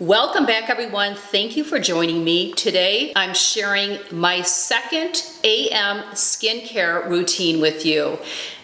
Welcome back, everyone. Thank you for joining me. Today, I'm sharing my second AM skincare routine with you.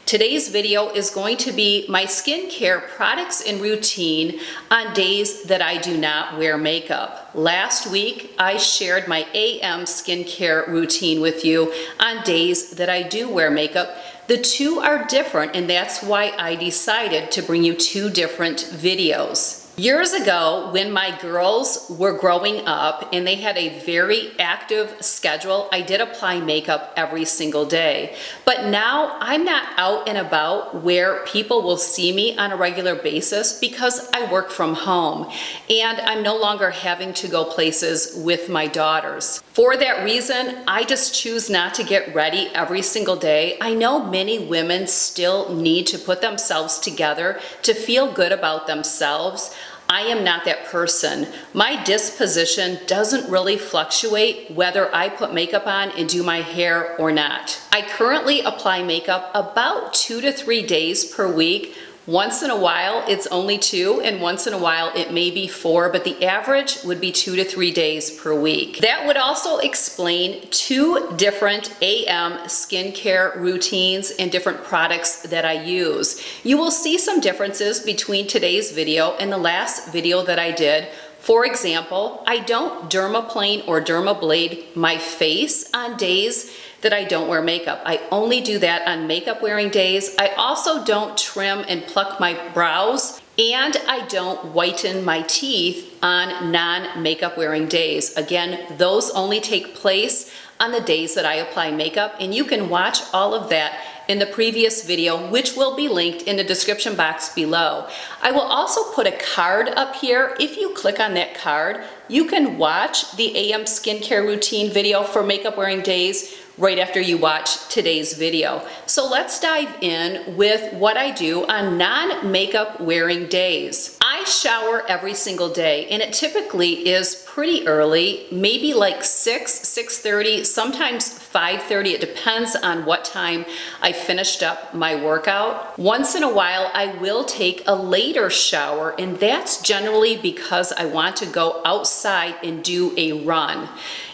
Today's video is going to be my skincare products and routine on days that I do not wear makeup. Last week, I shared my AM skincare routine with you on days that I do wear makeup. The two are different, and that's why I decided to bring you two different videos. Years ago, when my girls were growing up and they had a very active schedule, I did apply makeup every single day. But now I'm not out and about where people will see me on a regular basis because I work from home and I'm no longer having to go places with my daughters. For that reason, I just choose not to get ready every single day. I know many women still need to put themselves together to feel good about themselves. I am not that person. My disposition doesn't really fluctuate whether I put makeup on and do my hair or not. I currently apply makeup about 2 to 3 days per week. Once in a while, it's only 2, and once in a while, it may be 4, but the average would be 2 to 3 days per week. That would also explain 2 different AM skincare routines and different products that I use. You will see some differences between today's video and the last video that I did. For example, I don't dermaplane or dermablade my face on days that I don't wear makeup. I only do that on makeup wearing days. I also don't trim and pluck my brows, and I don't whiten my teeth on non-makeup wearing days. Again, those only take place on the days that I apply makeup, and you can watch all of that in the previous video, which will be linked in the description box below. I will also put a card up here. If you click on that card, you can watch the AM skincare routine video for makeup wearing days right after you watch today's video. So let's dive in with what I do on non-makeup wearing days. I shower every single day, and it typically is pretty early, maybe like 6:30, sometimes 5:30. It depends on what time I finished up my workout. Once in a while, I will take a later shower, and that's generally because I want to go outside and do a run.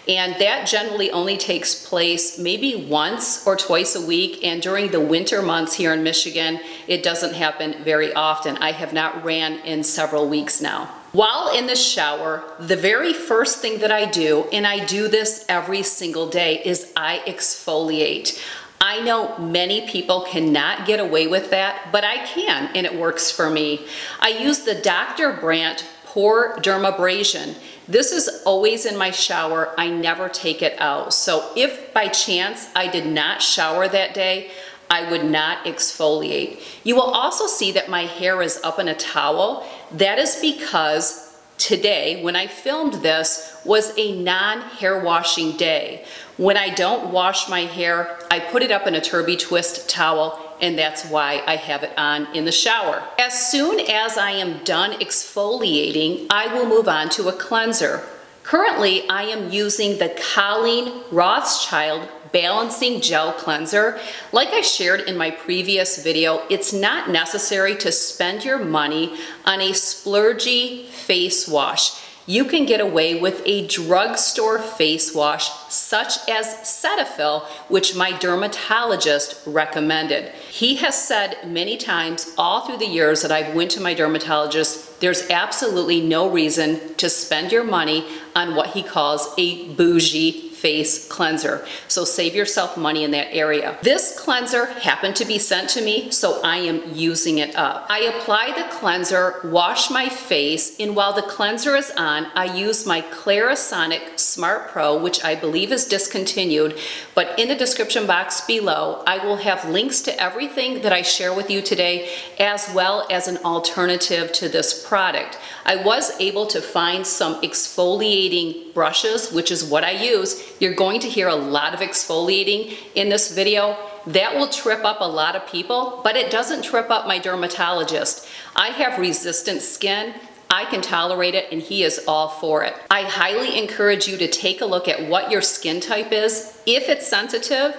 And that generally only takes place maybe once or twice a week, and during the winter months here in Michigan, it doesn't happen very often. I have not ran in several weeks now. While in the shower, the very first thing that I do, and I do this every single day, is I exfoliate. I know many people cannot get away with that, but I can, and it works for me. I use the Dr. Brandt Pore Dermabrasion. This is always in my shower. I never take it out. So if by chance I did not shower that day, I would not exfoliate. You will also see that my hair is up in a towel. That is because today, when I filmed this, was a non-hair washing day. When I don't wash my hair, I put it up in a Turby Twist towel, and that's why I have it on in the shower. As soon as I am done exfoliating, I will move on to a cleanser. Currently, I am using the Colleen Rothschild Balancing Gel Cleanser. Like I shared in my previous video, it's not necessary to spend your money on a splurgy face wash. You can get away with a drugstore face wash such as Cetaphil, which my dermatologist recommended. He has said many times all through the years that I've went to my dermatologist, there's absolutely no reason to spend your money on what he calls a bougie face cleanser. So save yourself money in that area. This cleanser happened to be sent to me, so I am using it up. I apply the cleanser, wash my face, and while the cleanser is on, I use my Clarisonic Smart Pro, which I believe is discontinued, but in the description box below, I will have links to everything that I share with you today, as well as an alternative to this product. I was able to find some exfoliating brushes, which is what I use. You're going to hear a lot of exfoliating in this video. That will trip up a lot of people, but it doesn't trip up my dermatologist. I have resistant skin. I can tolerate it, and he is all for it. I highly encourage you to take a look at what your skin type is. If it's sensitive,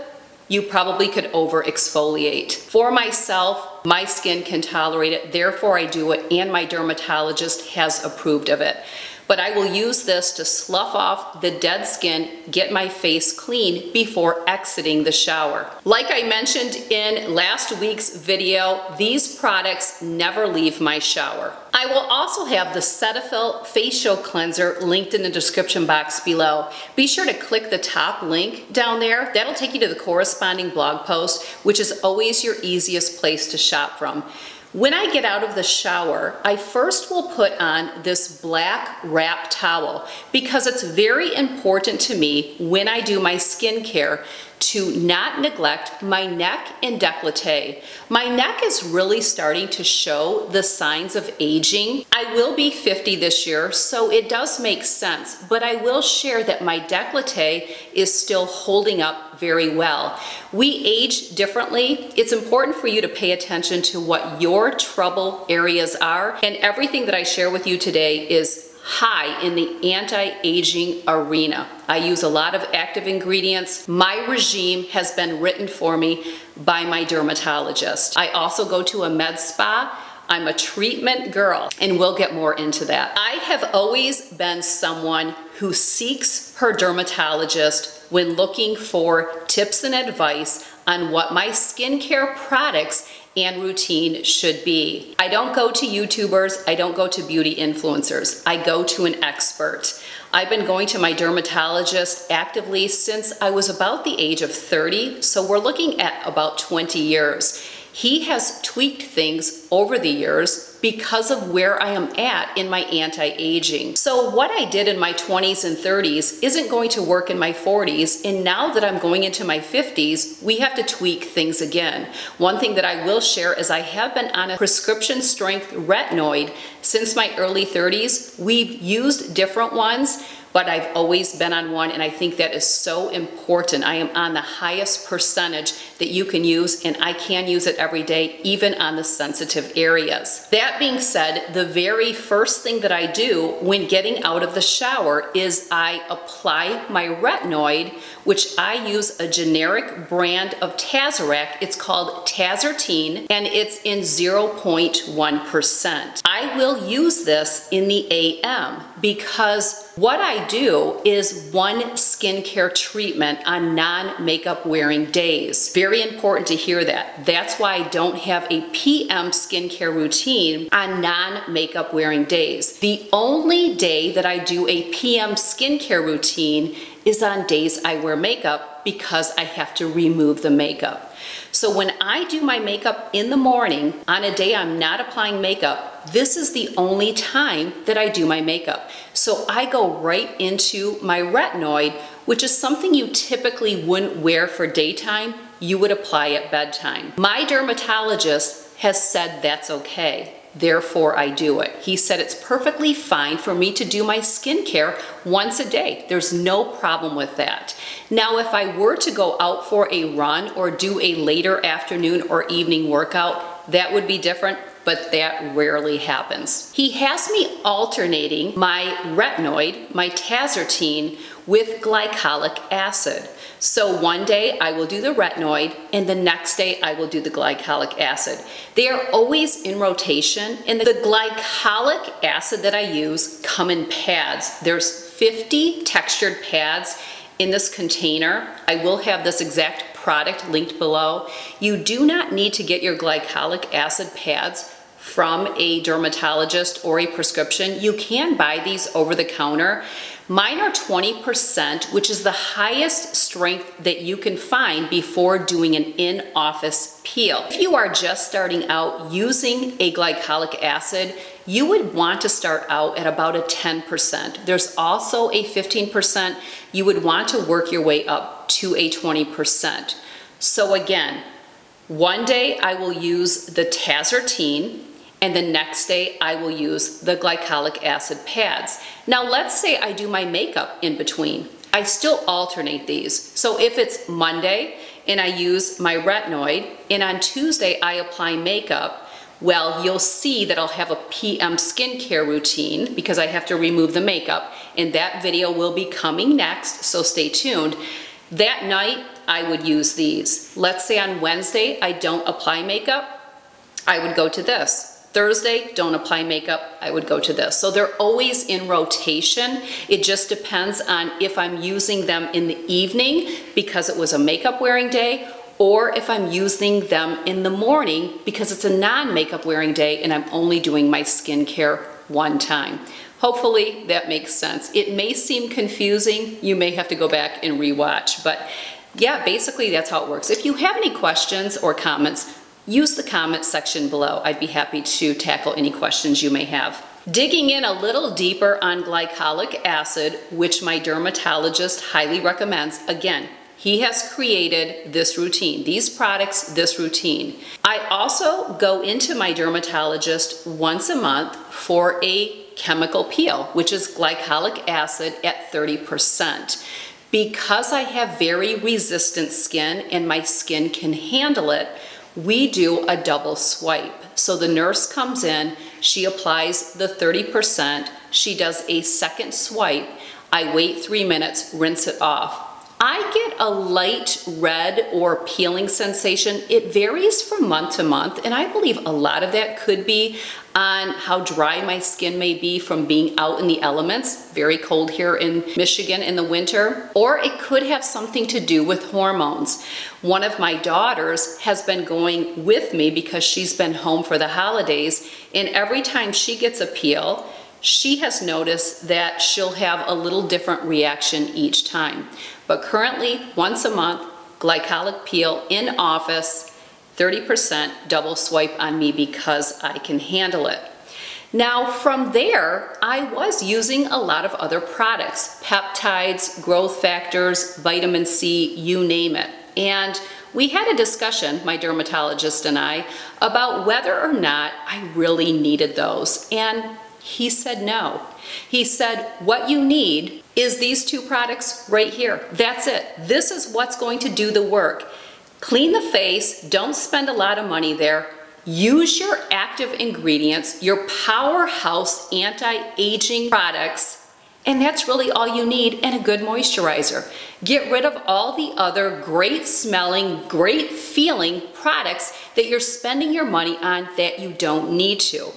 you probably could over exfoliate. For myself, my skin can tolerate it, therefore I do it, and my dermatologist has approved of it. but I will use this to slough off the dead skin, get my face clean before exiting the shower. Like I mentioned in last week's video, these products never leave my shower. I will also have the Cetaphil Facial Cleanser linked in the description box below. Be sure to click the top link down there. That'll take you to the corresponding blog post, which is always your easiest place to shop from. When I get out of the shower, I first will put on this black wrap towel because it's very important to me when I do my skincare to not neglect my neck and décolleté. My neck is really starting to show the signs of aging. I will be 50 this year, so it does make sense, but I will share that my décolleté is still holding up very well. We age differently. It's important for you to pay attention to what your trouble areas are, and everything that I share with you today is high in the anti-aging arena. I use a lot of active ingredients. My regime has been written for me by my dermatologist. I also go to a med spa. I'm a treatment girl, and we'll get more into that. I have always been someone who seeks her dermatologist when looking for tips and advice on what my skincare products and routine should be. I don't go to YouTubers, I don't go to beauty influencers, I go to an expert. I've been going to my dermatologist actively since I was about the age of 30, so we're looking at about 20 years. He has tweaked things over the years because of where I am at in my anti-aging. So what I did in my 20s and 30s isn't going to work in my 40s, and now that I'm going into my 50s, we have to tweak things again. One thing that I will share is I have been on a prescription strength retinoid since my early 30s. We've used different ones, but I've always been on one, and I think that is so important. I am on the highest percentage that you can use, and I can use it every day, even on the sensitive areas. That being said, the very first thing that I do when getting out of the shower is I apply my retinoid, which I use a generic brand of Tazorac. It's called Tazarotene, and it's in 0.1%. I will use this in the AM because what I do is one skincare treatment on non-makeup wearing days. Very important to hear that. That's why I don't have a PM skincare routine on non-makeup wearing days. The only day that I do a PM skincare routine is on days I wear makeup because I have to remove the makeup. So when I do my makeup in the morning, on a day I'm not applying makeup, this is the only time that I do my makeup. So I go right into my retinoid, which is something you typically wouldn't wear for daytime, you would apply at bedtime. My dermatologist has said that's okay. Therefore, I do it. He said it's perfectly fine for me to do my skincare once a day. There's no problem with that. Now, if I were to go out for a run or do a later afternoon or evening workout, that would be different, but that rarely happens. He has me alternating my retinoid, my Tazarotene, with glycolic acid. So one day I will do the retinoid, and the next day I will do the glycolic acid. They are always in rotation, and the glycolic acid that I use come in pads. There's 50 textured pads in this container. I will have this exact product linked below. You do not need to get your glycolic acid pads from a dermatologist or a prescription. You can buy these over the counter. Mine are 20%, which is the highest strength that you can find before doing an in-office peel. If you are just starting out using a glycolic acid, you would want to start out at about a 10%. There's also a 15%. You would want to work your way up to a 20%. So again, one day I will use the Tazarotene, and the next day I will use the glycolic acid pads. Now let's say I do my makeup in between. I still alternate these. So if it's Monday and I use my retinoid, and on Tuesday I apply makeup, well, you'll see that I'll have a PM skincare routine because I have to remove the makeup, and that video will be coming next, so stay tuned. That night I would use these. Let's say on Wednesday I don't apply makeup, I would go to this. Thursday, don't apply makeup, I would go to this. So they're always in rotation. It just depends on if I'm using them in the evening because it was a makeup wearing day, or if I'm using them in the morning because it's a non-makeup wearing day and I'm only doing my skincare one time. Hopefully that makes sense. It may seem confusing. You may have to go back and rewatch, but yeah, basically that's how it works. If you have any questions or comments, use the comment section below. I'd be happy to tackle any questions you may have. Digging in a little deeper on glycolic acid, which my dermatologist highly recommends. Again, he has created this routine, these products, this routine. I also go into my dermatologist once a month for a chemical peel, which is glycolic acid at 30%. Because I have very resistant skin and my skin can handle it, we do a double swipe. So the nurse comes in, she applies the 30%, she does a second swipe, I wait 3 minutes, rinse it off. I get a light red or peeling sensation. It varies from month to month, and I believe a lot of that could be on how dry my skin may be from being out in the elements, very cold here in Michigan in the winter, or it could have something to do with hormones. One of my daughters has been going with me because she's been home for the holidays, and every time she gets a peel, she has noticed that she'll have a little different reaction each time. But currently, once a month, glycolic peel in office, 30% double swipe on me because I can handle it. Now from there, I was using a lot of other products, peptides, growth factors, vitamin C, you name it. And we had a discussion, my dermatologist and I, about whether or not I really needed those. And he said no. He said, what you need is these two products right here. That's it. This is what's going to do the work. Clean the face, don't spend a lot of money there. Use your active ingredients, your powerhouse anti-aging products, and that's really all you need, and a good moisturizer. Get rid of all the other great smelling, great feeling products that you're spending your money on that you don't need to.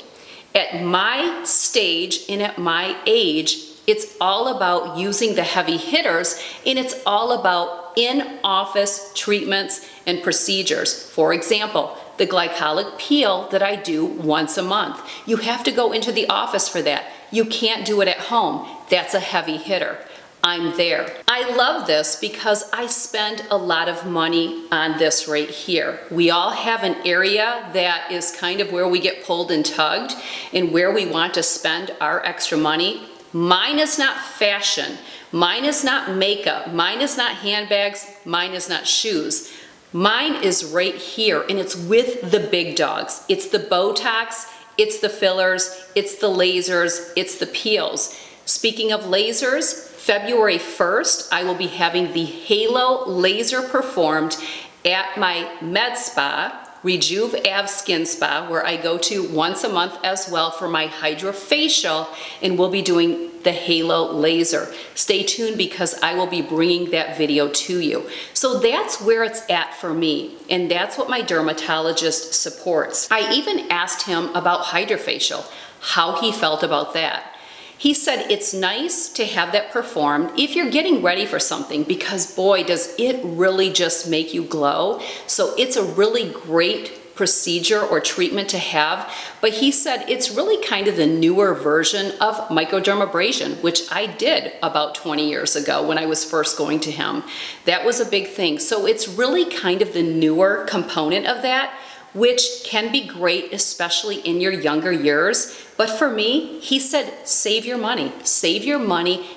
At my stage and at my age, it's all about using the heavy hitters, and it's all about in-office treatments and procedures. For example, the glycolic peel that I do once a month. You have to go into the office for that. You can't do it at home. That's a heavy hitter. I'm there. I love this because I spend a lot of money on this right here. We all have an area that is kind of where we get pulled and tugged and where we want to spend our extra money. Mine is not fashion. Mine is not makeup. Mine is not handbags. Mine is not shoes. Mine is right here, and it's with the big dogs. It's the Botox, it's the fillers, it's the lasers, it's the peels. Speaking of lasers, February 1st, I will be having the Halo laser performed at my med spa, Rejuve Av Skin Spa, where I go to once a month as well for my hydrofacial, and we'll be doing the Halo laser. Stay tuned because I will be bringing that video to you. So that's where it's at for me, and that's what my dermatologist supports. I even asked him about hydrofacial, how he felt about that. He said it's nice to have that performed if you're getting ready for something, because boy, does it really just make you glow. So it's a really great procedure or treatment to have. But he said it's really kind of the newer version of microdermabrasion, which I did about 20 years ago when I was first going to him. That was a big thing. So it's really kind of the newer component of that, which can be great, especially in your younger years. But for me, he said, save your money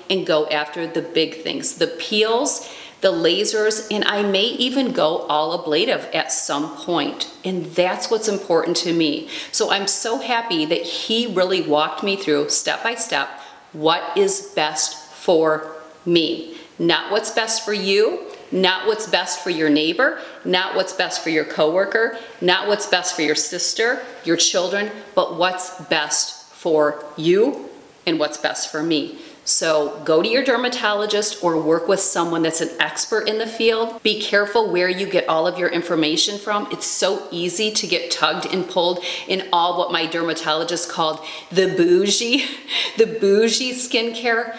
and go after the big things, the peels, the lasers, and I may even go all ablative at some point. And that's what's important to me. So I'm so happy that he really walked me through step by step what is best for me. Not what's best for you, not what's best for your neighbor, not what's best for your coworker, not what's best for your sister, your children, but what's best for you and what's best for me. So go to your dermatologist or work with someone that's an expert in the field. Be careful where you get all of your information from. It's so easy to get tugged and pulled in all what my dermatologist called the bougie skincare.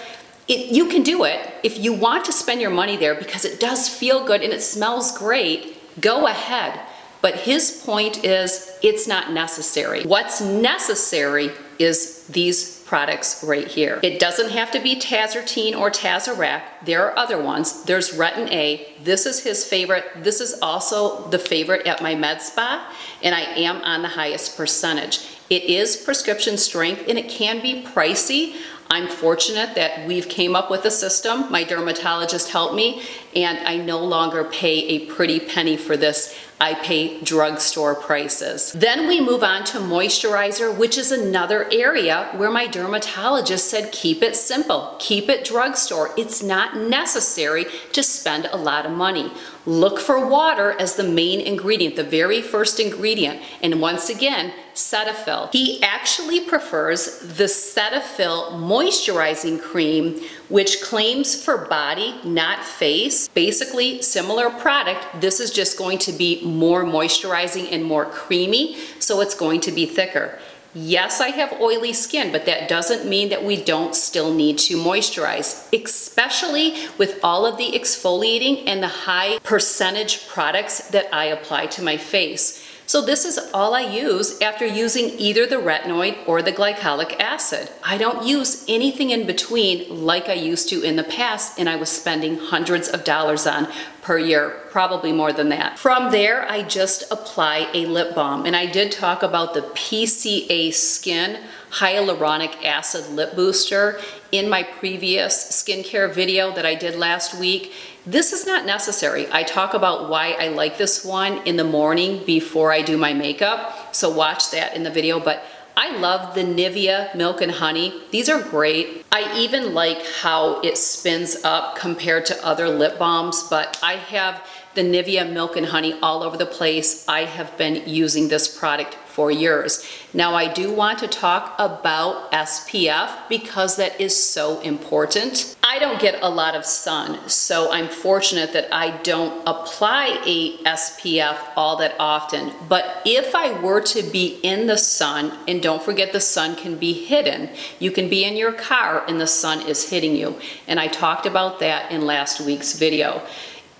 You can do it if you want to spend your money there because it does feel good and it smells great. Go ahead. But his point is it's not necessary. What's necessary is these products right here. It doesn't have to be Tazarotene or Tazorac. There are other ones. There's Retin A. This is his favorite. This is also the favorite at my med spa, and I am on the highest percentage. It is prescription strength and it can be pricey. I'm fortunate that we've came up with a system. My dermatologist helped me, and I no longer pay a pretty penny for this. I pay drugstore prices. Then we move on to moisturizer, which is another area where my dermatologist said keep it simple, keep it drugstore. It's not necessary to spend a lot of money. Look for water as the main ingredient, the very first ingredient. And once again, Cetaphil. He actually prefers the Cetaphil moisturizing cream, which claims for body, not face. Basically, similar product. This is just going to be more moisturizing and more creamy, so it's going to be thicker. Yes, I have oily skin, but that doesn't mean that we don't still need to moisturize, especially with all of the exfoliating and the high percentage products that I apply to my face. So this is all I use after using either the retinoid or the glycolic acid. I don't use anything in between like I used to in the past, and I was spending hundreds of dollars on per year, probably more than that. From there, I just apply a lip balm, and I did talk about the PCA Skin Hyaluronic Acid Lip Booster in my previous skincare video that I did last week. This is not necessary. I talk about why I like this one in the morning before I do my makeup, so watch that in the video. But I love the Nivea Milk and Honey. These are great. I even like how it spins up compared to other lip balms, but I have the Nivea Milk and Honey all over the place. I have been using this product for years. Now I do want to talk about SPF because that is so important. I don't get a lot of sun, so I'm fortunate that I don't apply a SPF all that often. But if I were to be in the sun, and don't forget the sun can be hidden. You can be in your car and the sun is hitting you. And I talked about that in last week's video.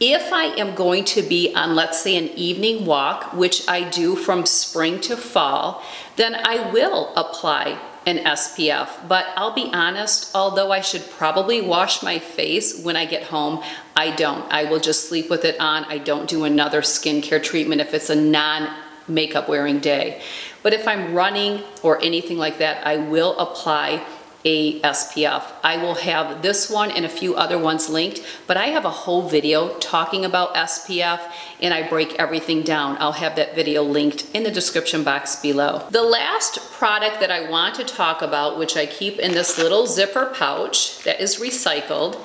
If I am going to be on, let's say, an evening walk, which I do from spring to fall, then I will apply an SPF. But I'll be honest, although I should probably wash my face when I get home, I don't. I will just sleep with it on. I don't do another skincare treatment if it's a non-makeup wearing day. But if I'm running or anything like that, I will apply a SPF. I will have this one and a few other ones linked, but I have a whole video talking about SPF and I break everything down. I'll have that video linked in the description box below. The last product that I want to talk about, which I keep in this little zipper pouch that is recycled,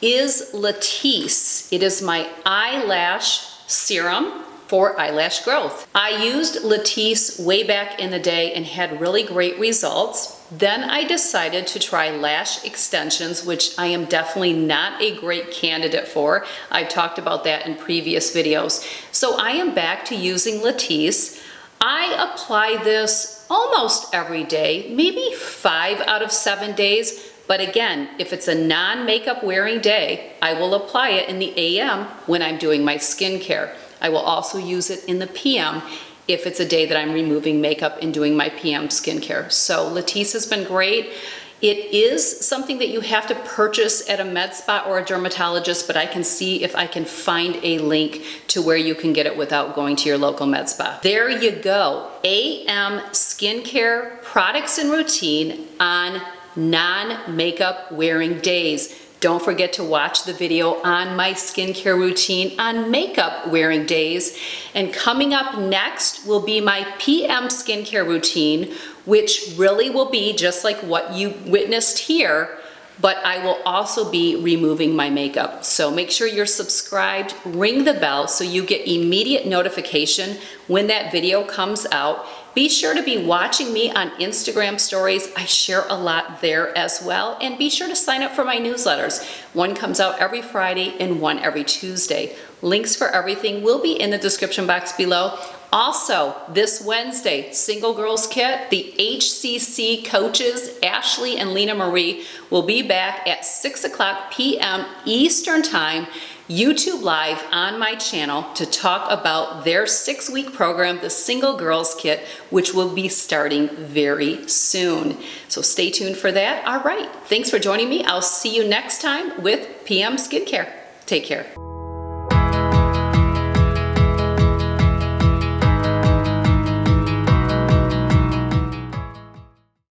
is Latisse. It is my eyelash serum for eyelash growth. I used Latisse way back in the day and had really great results. Then I decided to try lash extensions, which I am definitely not a great candidate for. I've talked about that in previous videos. So I am back to using Latisse. I apply this almost every day, maybe 5 out of 7 days. But again, if it's a non-makeup wearing day, I will apply it in the AM when I'm doing my skincare. I will also use it in the PM if it's a day that I'm removing makeup and doing my PM skincare. So Latisse has been great. It is something that you have to purchase at a med spa or a dermatologist, but I can see if I can find a link to where you can get it without going to your local med spa. There you go. AM skincare products and routine on non-makeup wearing days. Don't forget to watch the video on my skincare routine on makeup wearing days. And coming up next will be my PM skincare routine, which really will be just like what you witnessed here, but I will also be removing my makeup. So make sure you're subscribed, ring the bell so you get immediate notification when that video comes out. Be sure to be watching me on Instagram stories. I share a lot there as well. And be sure to sign up for my newsletters. One comes out every Friday and one every Tuesday. Links for everything will be in the description box below. Also, this Wednesday, Single Girls Kit, the HCC coaches, Ashley and Lena Marie, will be back at 6 o'clock p.m. Eastern Time, YouTube Live on my channel to talk about their 6-week program, the Single Girls Kit, which will be starting very soon. So stay tuned for that. All right, thanks for joining me. I'll see you next time with PM Skincare. Take care.